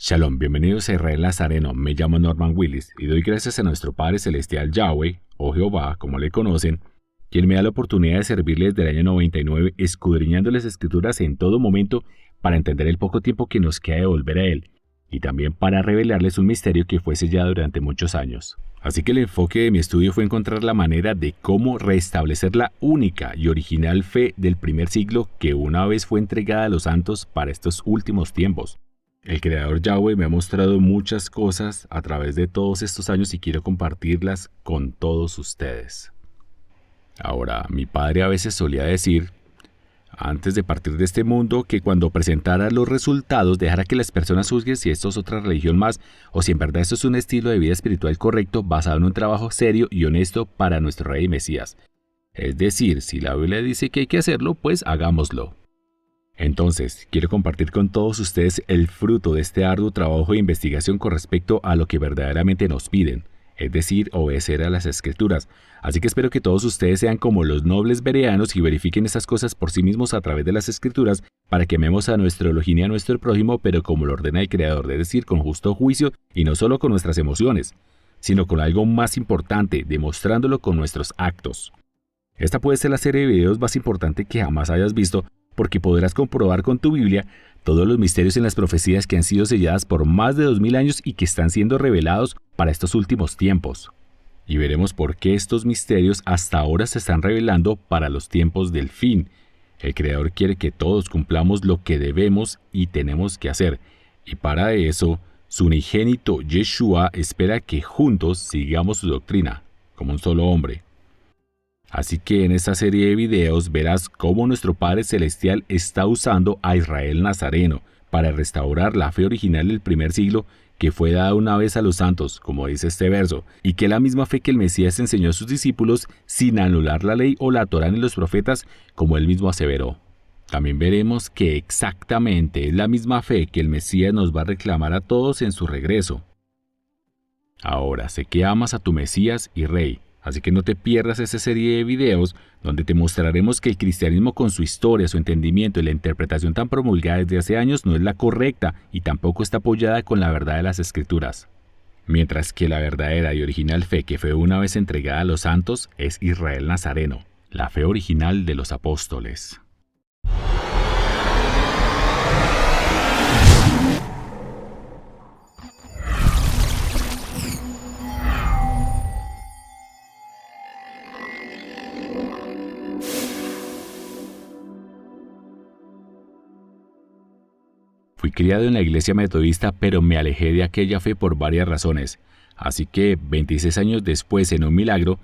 Shalom, bienvenidos a Israel Nazareno. Me llamo Norman Willis y doy gracias a nuestro Padre Celestial Yahweh, o Jehová, como le conocen, quien me da la oportunidad de servirles desde el año 99, escudriñando las Escrituras en todo momento para entender el poco tiempo que nos queda de volver a Él, y también para revelarles un misterio que fue sellado durante muchos años. Así que el enfoque de mi estudio fue encontrar la manera de cómo restablecer la única y original fe del primer siglo que una vez fue entregada a los santos para estos últimos tiempos. El Creador Yahweh me ha mostrado muchas cosas a través de todos estos años y quiero compartirlas con todos ustedes. Ahora, mi padre a veces solía decir, antes de partir de este mundo, que cuando presentara los resultados dejara que las personas juzguen si esto es otra religión más o si en verdad esto es un estilo de vida espiritual correcto basado en un trabajo serio y honesto para nuestro Rey y Mesías. Es decir, si la Biblia dice que hay que hacerlo, pues hagámoslo. Entonces, quiero compartir con todos ustedes el fruto de este arduo trabajo de investigación con respecto a lo que verdaderamente nos piden, es decir, obedecer a las Escrituras. Así que espero que todos ustedes sean como los nobles bereanos y verifiquen estas cosas por sí mismos a través de las Escrituras para que amemos a nuestro Elohim y a nuestro prójimo, pero como lo ordena el Creador, es decir, con justo juicio y no solo con nuestras emociones, sino con algo más importante, demostrándolo con nuestros actos. Esta puede ser la serie de videos más importante que jamás hayas visto, porque podrás comprobar con tu Biblia todos los misterios en las profecías que han sido selladas por más de 2000 años y que están siendo revelados para estos últimos tiempos. Y veremos por qué estos misterios hasta ahora se están revelando para los tiempos del fin. El Creador quiere que todos cumplamos lo que debemos y tenemos que hacer. Y para eso, su unigénito Yeshua espera que juntos sigamos su doctrina, como un solo hombre. Así que en esta serie de videos verás cómo nuestro Padre Celestial está usando a Israel Nazareno para restaurar la fe original del primer siglo que fue dada una vez a los santos, como dice este verso, y que es la misma fe que el Mesías enseñó a sus discípulos sin anular la ley o la Torá ni los profetas, como él mismo aseveró. También veremos que exactamente es la misma fe que el Mesías nos va a reclamar a todos en su regreso. Ahora, sé que amas a tu Mesías y Rey. Así que no te pierdas esta serie de videos donde te mostraremos que el cristianismo con su historia, su entendimiento y la interpretación tan promulgada desde hace años no es la correcta y tampoco está apoyada con la verdad de las Escrituras. Mientras que la verdadera y original fe que fue una vez entregada a los santos es Israel Nazareno, la fe original de los apóstoles. Fui criado en la iglesia metodista, pero me alejé de aquella fe por varias razones. Así que, 26 años después, en un milagro,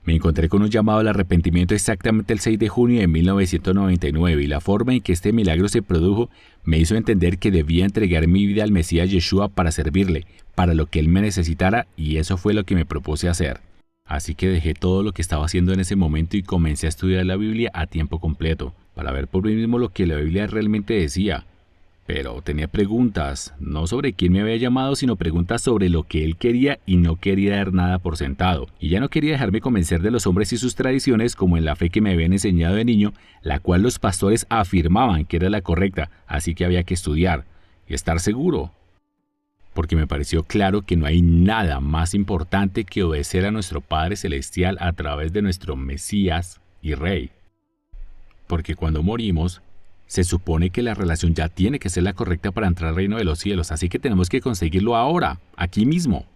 me encontré con un llamado al arrepentimiento exactamente el 6 de junio de 1999, y la forma en que este milagro se produjo me hizo entender que debía entregar mi vida al Mesías Yeshua para servirle, para lo que él me necesitara, y eso fue lo que me propuse hacer. Así que dejé todo lo que estaba haciendo en ese momento y comencé a estudiar la Biblia a tiempo completo, para ver por mí mismo lo que la Biblia realmente decía. Pero tenía preguntas, no sobre quién me había llamado, sino preguntas sobre lo que él quería y no quería dar nada por sentado. Y ya no quería dejarme convencer de los hombres y sus tradiciones como en la fe que me habían enseñado de niño, la cual los pastores afirmaban que era la correcta, así que había que estudiar y estar seguro. Porque me pareció claro que no hay nada más importante que obedecer a nuestro Padre Celestial a través de nuestro Mesías y Rey. Porque cuando morimos, se supone que la relación ya tiene que ser la correcta para entrar al reino de los cielos, así que tenemos que conseguirlo ahora, aquí mismo.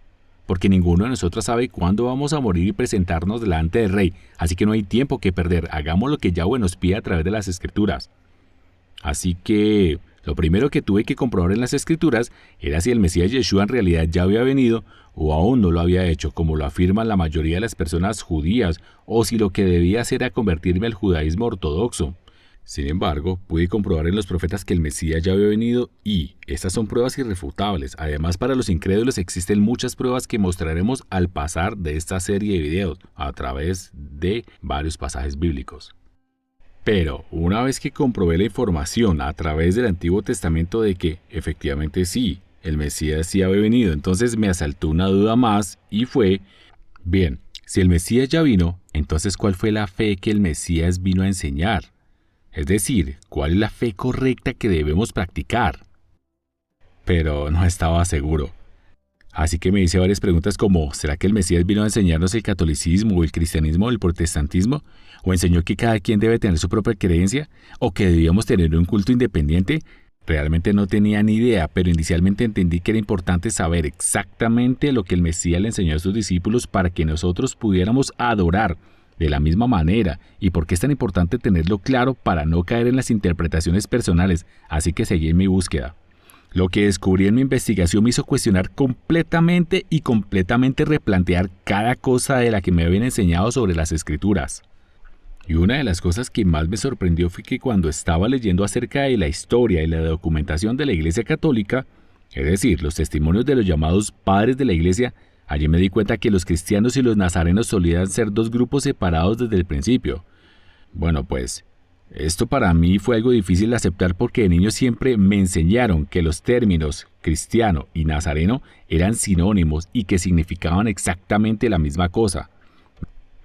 Porque ninguno de nosotros sabe cuándo vamos a morir y presentarnos delante del Rey, así que no hay tiempo que perder, hagamos lo que Yahweh nos pide a través de las Escrituras. Así que lo primero que tuve que comprobar en las Escrituras era si el Mesías Yeshua en realidad ya había venido o aún no lo había hecho, como lo afirman la mayoría de las personas judías, o si lo que debía hacer era convertirme al judaísmo ortodoxo. Sin embargo, pude comprobar en los profetas que el Mesías ya había venido y estas son pruebas irrefutables. Además, para los incrédulos existen muchas pruebas que mostraremos al pasar de esta serie de videos a través de varios pasajes bíblicos. Pero, una vez que comprobé la información a través del Antiguo Testamento de que, efectivamente sí, el Mesías sí había venido, entonces me asaltó una duda más y fue, bien, si el Mesías ya vino, entonces ¿cuál fue la fe que el Mesías vino a enseñar? Es decir, ¿cuál es la fe correcta que debemos practicar? pero no estaba seguro. Así que me hice varias preguntas como, ¿será que el Mesías vino a enseñarnos el catolicismo o el cristianismo o el protestantismo? ¿O enseñó que cada quien debe tener su propia creencia? ¿O que debíamos tener un culto independiente? Realmente no tenía ni idea, pero inicialmente entendí que era importante saber exactamente lo que el Mesías le enseñó a sus discípulos para que nosotros pudiéramos adorar de la misma manera. ¿Y por qué es tan importante tenerlo claro para no caer en las interpretaciones personales? Así que seguí en mi búsqueda. Lo que descubrí en mi investigación me hizo cuestionar completamente y completamente replantear cada cosa de la que me habían enseñado sobre las Escrituras. Y una de las cosas que más me sorprendió fue que cuando estaba leyendo acerca de la historia y la documentación de la Iglesia Católica, es decir, los testimonios de los llamados padres de la Iglesia, allí me di cuenta que los cristianos y los nazarenos solían ser dos grupos separados desde el principio. Bueno, pues, esto para mí fue algo difícil de aceptar porque de niño siempre me enseñaron que los términos cristiano y nazareno eran sinónimos y que significaban exactamente la misma cosa.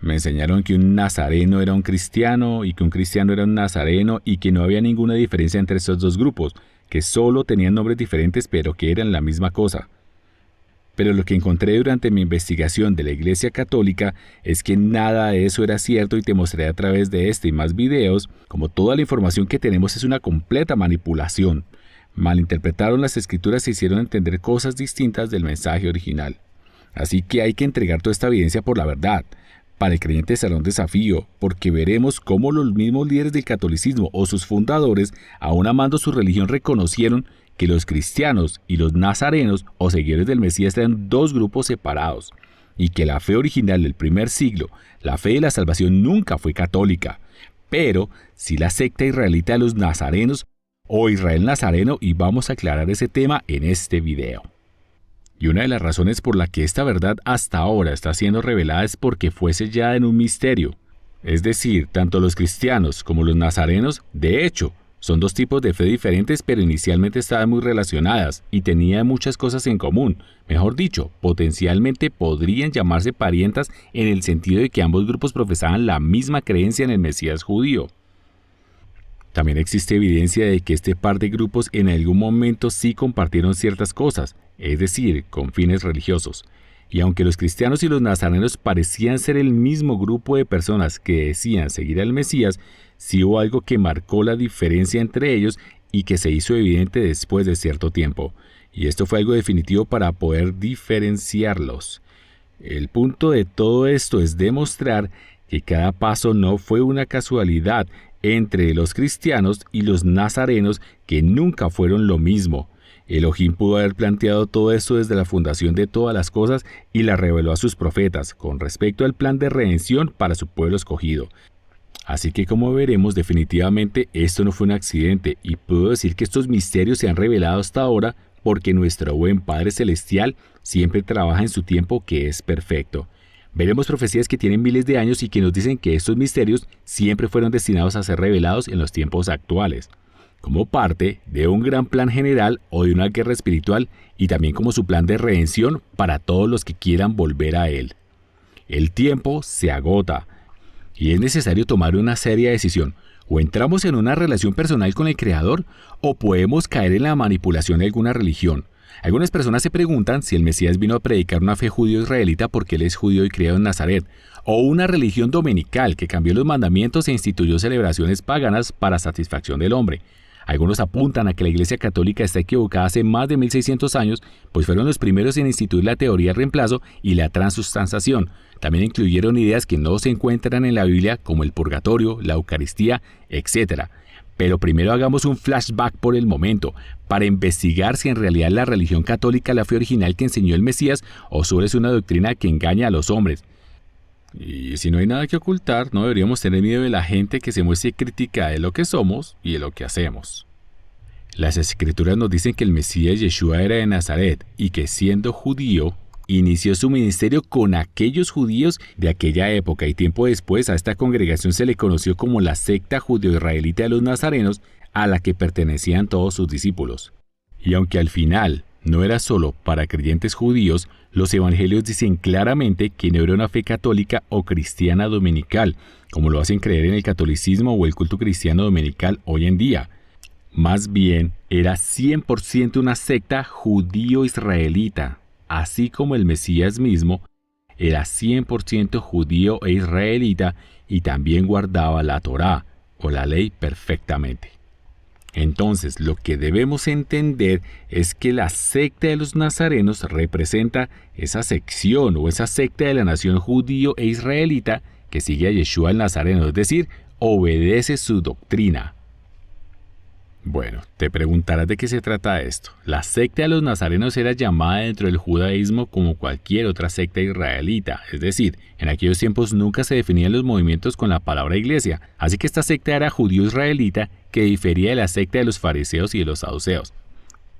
Me enseñaron que un nazareno era un cristiano y que un cristiano era un nazareno y que no había ninguna diferencia entre estos dos grupos, que solo tenían nombres diferentes pero que eran la misma cosa. Pero lo que encontré durante mi investigación de la Iglesia Católica es que nada de eso era cierto y te mostraré a través de este y más videos como toda la información que tenemos es una completa manipulación. Malinterpretaron las escrituras e hicieron entender cosas distintas del mensaje original. Así que hay que entregar toda esta evidencia por la verdad. Para el creyente será un desafío, porque veremos cómo los mismos líderes del catolicismo o sus fundadores, aun amando su religión, reconocieron que los cristianos y los nazarenos o seguidores del Mesías eran dos grupos separados, y que la fe original del primer siglo, la fe de la salvación, nunca fue católica, pero sí la secta israelita de los nazarenos o Israel nazareno, y vamos a aclarar ese tema en este video. Y una de las razones por la que esta verdad hasta ahora está siendo revelada es porque fue sellada en un misterio. Es decir, tanto los cristianos como los nazarenos, de hecho, son dos tipos de fe diferentes, pero inicialmente estaban muy relacionadas y tenían muchas cosas en común. Mejor dicho, potencialmente podrían llamarse parientas en el sentido de que ambos grupos profesaban la misma creencia en el Mesías judío. También existe evidencia de que este par de grupos en algún momento sí compartieron ciertas cosas, es decir, con fines religiosos. Y aunque los cristianos y los nazarenos parecían ser el mismo grupo de personas que decían seguir al Mesías, sí hubo algo que marcó la diferencia entre ellos y que se hizo evidente después de cierto tiempo. Y esto fue algo definitivo para poder diferenciarlos. El punto de todo esto es demostrar que cada paso no fue una casualidad entre los cristianos y los nazarenos, que nunca fueron lo mismo. Elohim pudo haber planteado todo esto desde la fundación de todas las cosas y la reveló a sus profetas con respecto al plan de redención para su pueblo escogido. Así que, como veremos, definitivamente esto no fue un accidente, y puedo decir que estos misterios se han revelado hasta ahora porque nuestro buen Padre Celestial siempre trabaja en su tiempo, que es perfecto. Veremos profecías que tienen miles de años y que nos dicen que estos misterios siempre fueron destinados a ser revelados en los tiempos actuales, como parte de un gran plan general o de una guerra espiritual, y también como su plan de redención para todos los que quieran volver a Él. El tiempo se agota y es necesario tomar una seria decisión. O entramos en una relación personal con el Creador, o podemos caer en la manipulación de alguna religión. Algunas personas se preguntan si el Mesías vino a predicar una fe judío-israelita porque él es judío y criado en Nazaret, o una religión dominical que cambió los mandamientos e instituyó celebraciones paganas para satisfacción del hombre. Algunos apuntan a que la Iglesia Católica está equivocada hace más de 1600 años, pues fueron los primeros en instituir la teoría del reemplazo y la transustanciación. También incluyeron ideas que no se encuentran en la Biblia, como el purgatorio, la Eucaristía, etc. Pero primero hagamos un flashback por el momento, para investigar si en realidad la religión católica la fe original que enseñó el Mesías, o solo es una doctrina que engaña a los hombres. Y si no hay nada que ocultar, no deberíamos tener miedo de la gente que se muestre crítica de lo que somos y de lo que hacemos. Las Escrituras nos dicen que el Mesías Yeshua era de Nazaret y que, siendo judío, inició su ministerio con aquellos judíos de aquella época, y tiempo después a esta congregación se le conoció como la secta judeo-israelita de los nazarenos, a la que pertenecían todos sus discípulos. Y aunque al final no era solo para creyentes judíos, los evangelios dicen claramente que no era una fe católica o cristiana dominical, como lo hacen creer en el catolicismo o el culto cristiano dominical hoy en día. Más bien, era 100% una secta judío-israelita, así como el Mesías mismo era 100% judío e israelita y también guardaba la Torá o la ley perfectamente. Entonces, lo que debemos entender es que la secta de los nazarenos representa esa sección o esa secta de la nación judío e israelita que sigue a Yeshua el Nazareno, es decir, obedece su doctrina. Bueno, te preguntarás de qué se trata esto. La secta de los nazarenos era llamada dentro del judaísmo como cualquier otra secta israelita, es decir, en aquellos tiempos nunca se definían los movimientos con la palabra iglesia, así que esta secta era judío-israelita que difería de la secta de los fariseos y de los saduceos.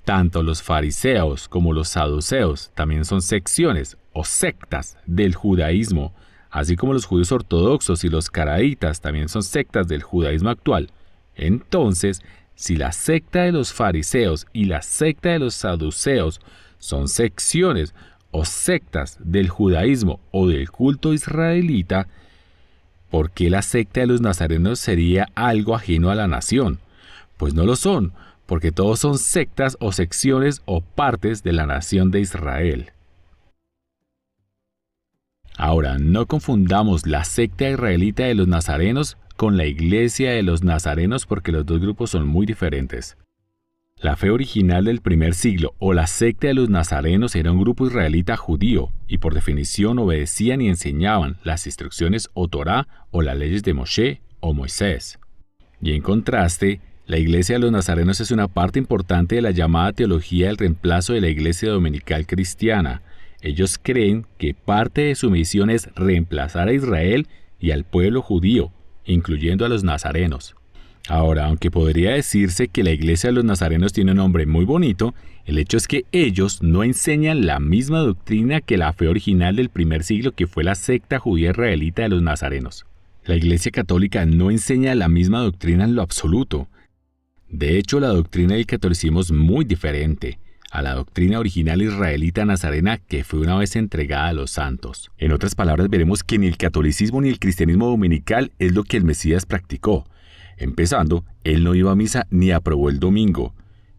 Tanto los fariseos como los saduceos también son secciones o sectas del judaísmo, así como los judíos ortodoxos y los caraítas también son sectas del judaísmo actual. Entonces, si la secta de los fariseos y la secta de los saduceos son secciones o sectas del judaísmo o del culto israelita, ¿por qué la secta de los nazarenos sería algo ajeno a la nación? Pues no lo son, porque todos son sectas o secciones o partes de la nación de Israel. Ahora, no confundamos la secta israelita de los nazarenos con la iglesia de los nazarenos porque los dos grupos son muy diferentes. La fe original del primer siglo o la secta de los nazarenos era un grupo israelita judío y por definición obedecían y enseñaban las instrucciones o Torá o las leyes de Moshe o Moisés. Y en contraste, la iglesia de los nazarenos es una parte importante de la llamada teología del reemplazo de la iglesia dominical cristiana. Ellos creen que parte de su misión es reemplazar a Israel y al pueblo judío, incluyendo a los nazarenos. Ahora, aunque podría decirse que la iglesia de los nazarenos tiene un nombre muy bonito, el hecho es que ellos no enseñan la misma doctrina que la fe original del primer siglo que fue la secta judía israelita de los nazarenos. La iglesia católica no enseña la misma doctrina en lo absoluto. De hecho, la doctrina del catolicismo es muy diferente a la doctrina original israelita nazarena que fue una vez entregada a los santos. En otras palabras, veremos que ni el catolicismo ni el cristianismo dominical es lo que el Mesías practicó. Empezando, él no iba a misa ni aprobó el domingo,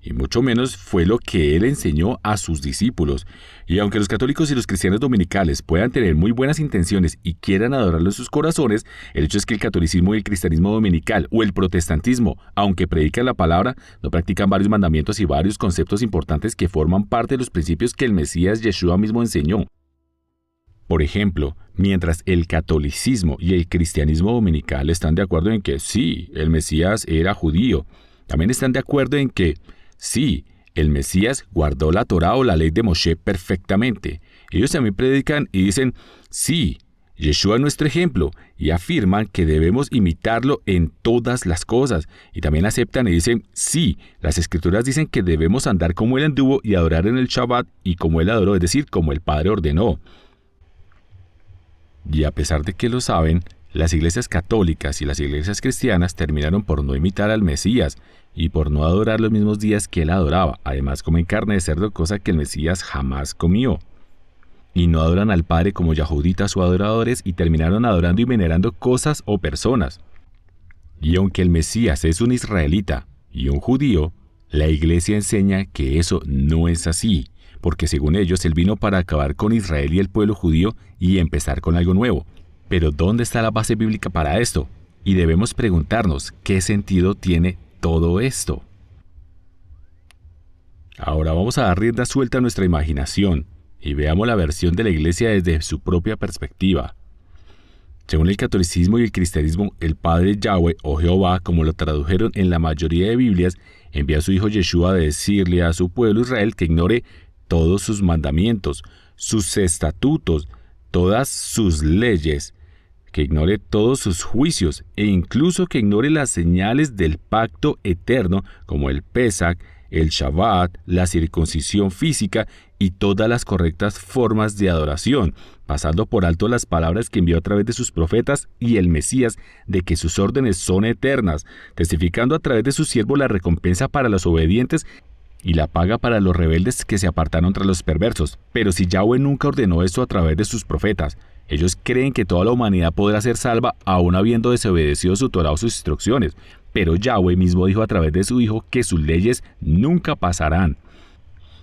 y mucho menos fue lo que él enseñó a sus discípulos. Y aunque los católicos y los cristianos dominicales puedan tener muy buenas intenciones y quieran adorarlo en sus corazones, el hecho es que el catolicismo y el cristianismo dominical o el protestantismo, aunque predican la palabra, no practican varios mandamientos y varios conceptos importantes que forman parte de los principios que el Mesías Yeshua mismo enseñó. Por ejemplo, mientras el catolicismo y el cristianismo dominical están de acuerdo en que sí, el Mesías era judío, también están de acuerdo en que sí, el Mesías guardó la Torá o la ley de Moshe perfectamente. Ellos también predican y dicen, sí, Yeshua es nuestro ejemplo, y afirman que debemos imitarlo en todas las cosas. Y también aceptan y dicen, sí, las Escrituras dicen que debemos andar como Él anduvo y adorar en el Shabbat y como Él adoró, es decir, como el Padre ordenó. Y a pesar de que lo saben, las iglesias católicas y las iglesias cristianas terminaron por no imitar al Mesías y por no adorar los mismos días que él adoraba. Además, comen carne de cerdo, cosa que el Mesías jamás comió. Y no adoran al Padre como yahuditas o adoradores y terminaron adorando y venerando cosas o personas. Y aunque el Mesías es un israelita y un judío, la iglesia enseña que eso no es así, porque según ellos él vino para acabar con Israel y el pueblo judío y empezar con algo nuevo. Pero ¿dónde está la base bíblica para esto? Y debemos preguntarnos qué sentido tiene todo esto. Ahora vamos a dar rienda suelta a nuestra imaginación y veamos la versión de la iglesia desde su propia perspectiva. Según el catolicismo y el cristianismo, el Padre Yahweh o Jehová, como lo tradujeron en la mayoría de Biblias, envía a su hijo Yeshua a decirle a su pueblo Israel que ignore todos sus mandamientos, sus estatutos, todas sus leyes, que ignore todos sus juicios e incluso que ignore las señales del pacto eterno como el Pesach, el Shabbat, la circuncisión física y todas las correctas formas de adoración, pasando por alto las palabras que envió a través de sus profetas y el Mesías de que sus órdenes son eternas, testificando a través de su siervo la recompensa para los obedientes y la paga para los rebeldes que se apartaron tras los perversos. Pero si Yahweh nunca ordenó eso a través de sus profetas, ellos creen que toda la humanidad podrá ser salva aún habiendo desobedecido su Torá o sus instrucciones. pero Yahweh mismo dijo a través de su Hijo que sus leyes nunca pasarán.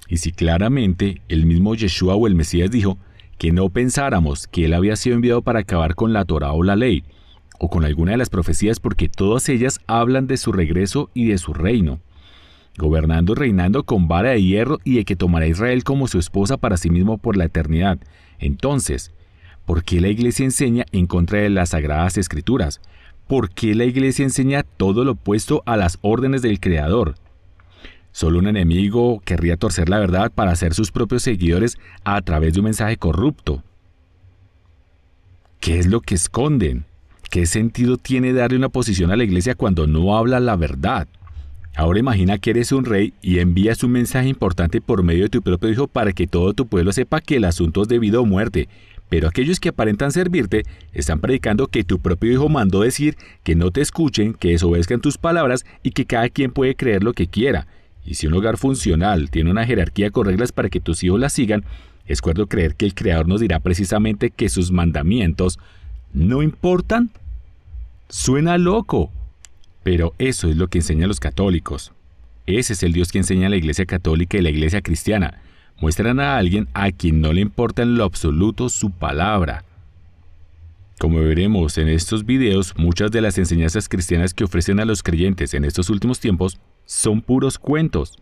Y si claramente el mismo Yeshua o el Mesías dijo que no pensáramos que él había sido enviado para acabar con la Torá o la ley, o con alguna de las profecías, porque todas ellas hablan de su regreso y de su reino, gobernando y reinando con vara de hierro, y de que tomará a Israel como su esposa para sí mismo por la eternidad. Entonces, ¿por qué la Iglesia enseña en contra de las Sagradas Escrituras? ¿Por qué la Iglesia enseña todo lo opuesto a las órdenes del Creador? Solo un enemigo querría torcer la verdad para hacer sus propios seguidores a través de un mensaje corrupto. ¿Qué es lo que esconden? ¿Qué sentido tiene darle una posición a la Iglesia cuando no habla la verdad? Ahora imagina que eres un rey y envías un mensaje importante por medio de tu propio hijo para que todo tu pueblo sepa que el asunto es de vida o muerte. Pero aquellos que aparentan servirte están predicando que tu propio hijo mandó decir que no te escuchen, que desobedezcan tus palabras y que cada quien puede creer lo que quiera. Y si un hogar funcional tiene una jerarquía con reglas para que tus hijos la sigan, es cuerdo creer que el Creador nos dirá precisamente que sus mandamientos no importan. Suena loco, pero eso es lo que enseñan los católicos. Ese es el Dios que enseña la Iglesia Católica y la Iglesia Cristiana. Muestran a alguien a quien no le importa en lo absoluto su palabra. Como veremos en estos videos, muchas de las enseñanzas cristianas que ofrecen a los creyentes en estos últimos tiempos son puros cuentos.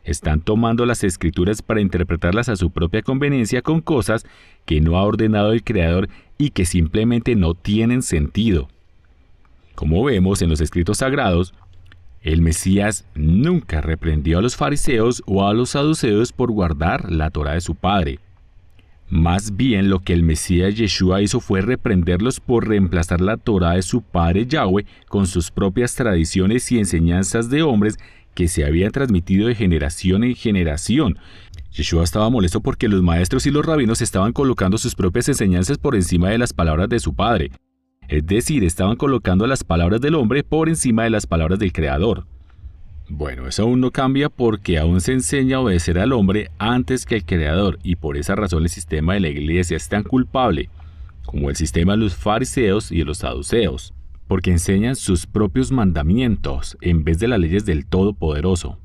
Están tomando las escrituras para interpretarlas a su propia conveniencia con cosas que no ha ordenado el Creador y que simplemente no tienen sentido. Como vemos en los escritos sagrados, el Mesías nunca reprendió a los fariseos o a los saduceos por guardar la Torá de su padre. Más bien lo que el Mesías Yeshua hizo fue reprenderlos por reemplazar la Torá de su padre Yahweh con sus propias tradiciones y enseñanzas de hombres que se habían transmitido de generación en generación. Yeshua estaba molesto porque los maestros y los rabinos estaban colocando sus propias enseñanzas por encima de las palabras de su padre. Es decir, estaban colocando las palabras del hombre por encima de las palabras del Creador. Bueno, eso aún no cambia porque aún se enseña a obedecer al hombre antes que al Creador, y por esa razón el sistema de la Iglesia es tan culpable como el sistema de los fariseos y de los saduceos, porque enseñan sus propios mandamientos en vez de las leyes del Todopoderoso.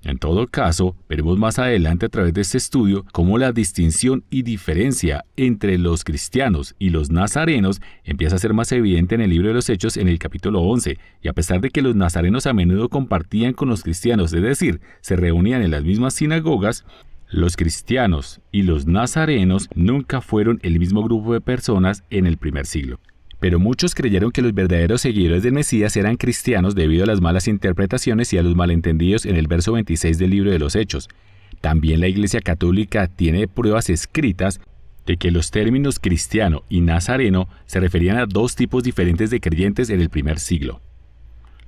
En todo caso, veremos más adelante a través de este estudio cómo la distinción y diferencia entre los cristianos y los nazarenos empieza a ser más evidente en el libro de los Hechos en el capítulo 11, y a pesar de que los nazarenos a menudo compartían con los cristianos, es decir, se reunían en las mismas sinagogas, los cristianos y los nazarenos nunca fueron el mismo grupo de personas en el primer siglo. Pero muchos creyeron que los verdaderos seguidores del Mesías eran cristianos debido a las malas interpretaciones y a los malentendidos en el verso 26 del libro de los Hechos. También la Iglesia Católica tiene pruebas escritas de que los términos cristiano y nazareno se referían a dos tipos diferentes de creyentes en el primer siglo.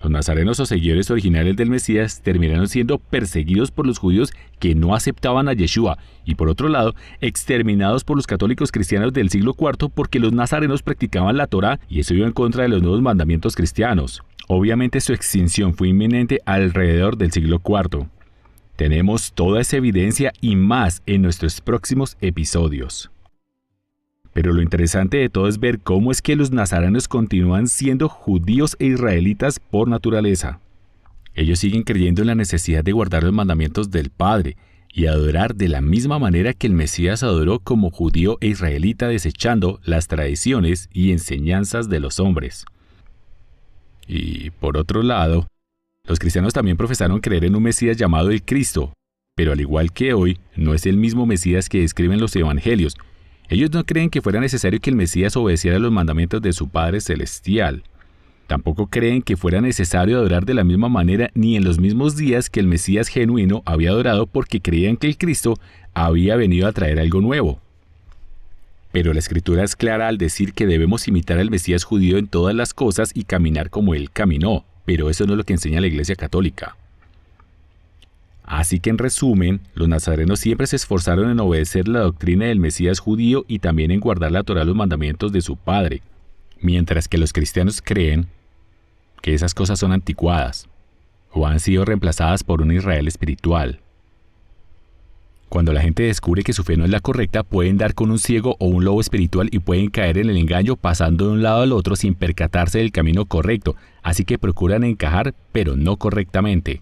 Los nazarenos o seguidores originales del Mesías terminaron siendo perseguidos por los judíos que no aceptaban a Yeshua y, por otro lado, exterminados por los católicos cristianos del siglo IV porque los nazarenos practicaban la Torá y eso iba en contra de los nuevos mandamientos cristianos. Obviamente su extinción fue inminente alrededor del siglo IV. Tenemos toda esa evidencia y más en nuestros próximos episodios. Pero lo interesante de todo es ver cómo es que los nazarenos continúan siendo judíos e israelitas por naturaleza. Ellos siguen creyendo en la necesidad de guardar los mandamientos del Padre y adorar de la misma manera que el Mesías adoró como judío e israelita, desechando las tradiciones y enseñanzas de los hombres. Y por otro lado, los cristianos también profesaron creer en un Mesías llamado el Cristo, pero al igual que hoy, no es el mismo Mesías que describen los evangelios. Ellos no creen que fuera necesario que el Mesías obedeciera los mandamientos de su Padre Celestial. Tampoco creen que fuera necesario adorar de la misma manera ni en los mismos días que el Mesías genuino había adorado, porque creían que el Cristo había venido a traer algo nuevo. Pero la Escritura es clara al decir que debemos imitar al Mesías judío en todas las cosas y caminar como Él caminó, pero eso no es lo que enseña la Iglesia Católica. Así que en resumen, los nazarenos siempre se esforzaron en obedecer la doctrina del Mesías judío y también en guardar la Torá, los mandamientos de su Padre, mientras que los cristianos creen que esas cosas son anticuadas o han sido reemplazadas por un Israel espiritual. Cuando la gente descubre que su fe no es la correcta, pueden dar con un ciego o un lobo espiritual y pueden caer en el engaño pasando de un lado al otro sin percatarse del camino correcto, así que procuran encajar, pero no correctamente,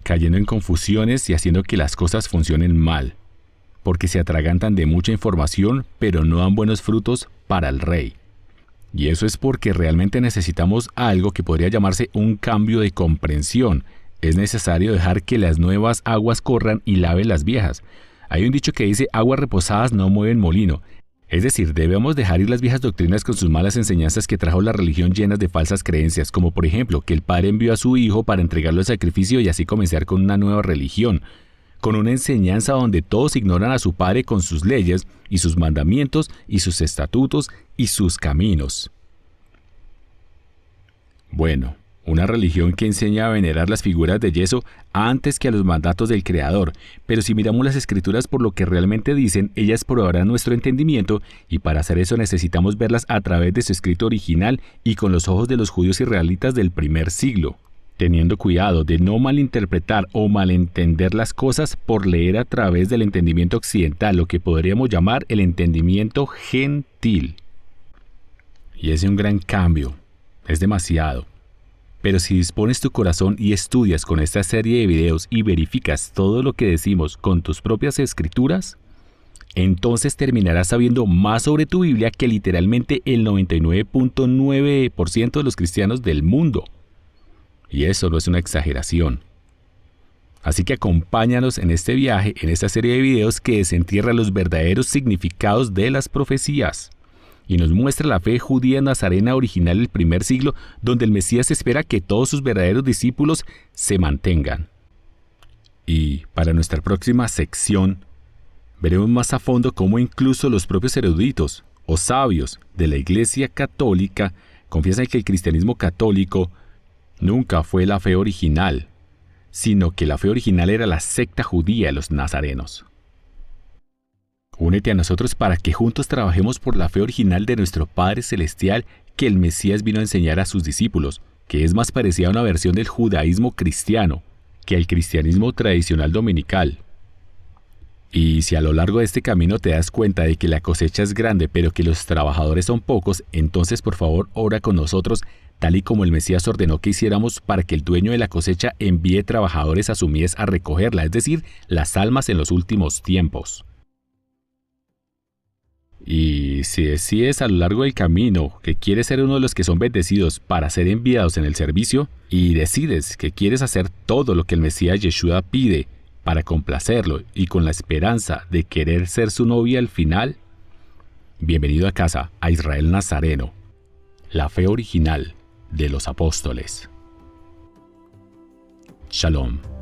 cayendo en confusiones y haciendo que las cosas funcionen mal, porque se atragantan de mucha información, pero no dan buenos frutos para el rey. Y eso es porque realmente necesitamos algo que podría llamarse un cambio de comprensión. Es necesario dejar que las nuevas aguas corran y laven las viejas. Hay un dicho que dice, aguas reposadas no mueven molino. Es decir, debemos dejar ir las viejas doctrinas con sus malas enseñanzas que trajo la religión llenas de falsas creencias, como por ejemplo, que el Padre envió a su Hijo para entregarlo al sacrificio y así comenzar con una nueva religión, con una enseñanza donde todos ignoran a su Padre con sus leyes y sus mandamientos y sus estatutos y sus caminos. Bueno, una religión que enseña a venerar las figuras de yeso antes que a los mandatos del Creador, pero si miramos las Escrituras por lo que realmente dicen, ellas probarán nuestro entendimiento y para hacer eso necesitamos verlas a través de su escrito original y con los ojos de los judíos israelitas del primer siglo, teniendo cuidado de no malinterpretar o malentender las cosas por leer a través del entendimiento occidental, lo que podríamos llamar el entendimiento gentil. Y es un gran cambio, es demasiado. Pero si dispones tu corazón y estudias con esta serie de videos y verificas todo lo que decimos con tus propias escrituras, entonces terminarás sabiendo más sobre tu Biblia que literalmente el 99.9% de los cristianos del mundo. Y eso no es una exageración. Así que acompáñanos en este viaje, en esta serie de videos que desentierra los verdaderos significados de las profecías y nos muestra la fe judía nazarena original del primer siglo, donde el Mesías espera que todos sus verdaderos discípulos se mantengan. Y para nuestra próxima sección, veremos más a fondo cómo incluso los propios eruditos o sabios de la Iglesia Católica confiesan que el cristianismo católico nunca fue la fe original, sino que la fe original era la secta judía de los nazarenos. Únete a nosotros para que juntos trabajemos por la fe original de nuestro Padre Celestial que el Mesías vino a enseñar a sus discípulos, que es más parecida a una versión del judaísmo cristiano que al cristianismo tradicional dominical. Y si a lo largo de este camino te das cuenta de que la cosecha es grande pero que los trabajadores son pocos, entonces por favor ora con nosotros tal y como el Mesías ordenó que hiciéramos para que el dueño de la cosecha envíe trabajadores a su mies a recogerla, es decir, las almas en los últimos tiempos. Y si decides a lo largo del camino que quieres ser uno de los que son bendecidos para ser enviados en el servicio, y decides que quieres hacer todo lo que el Mesías Yeshua pide para complacerlo y con la esperanza de querer ser su novia al final, bienvenido a casa, a Israel Nazareno, la fe original de los apóstoles. Shalom.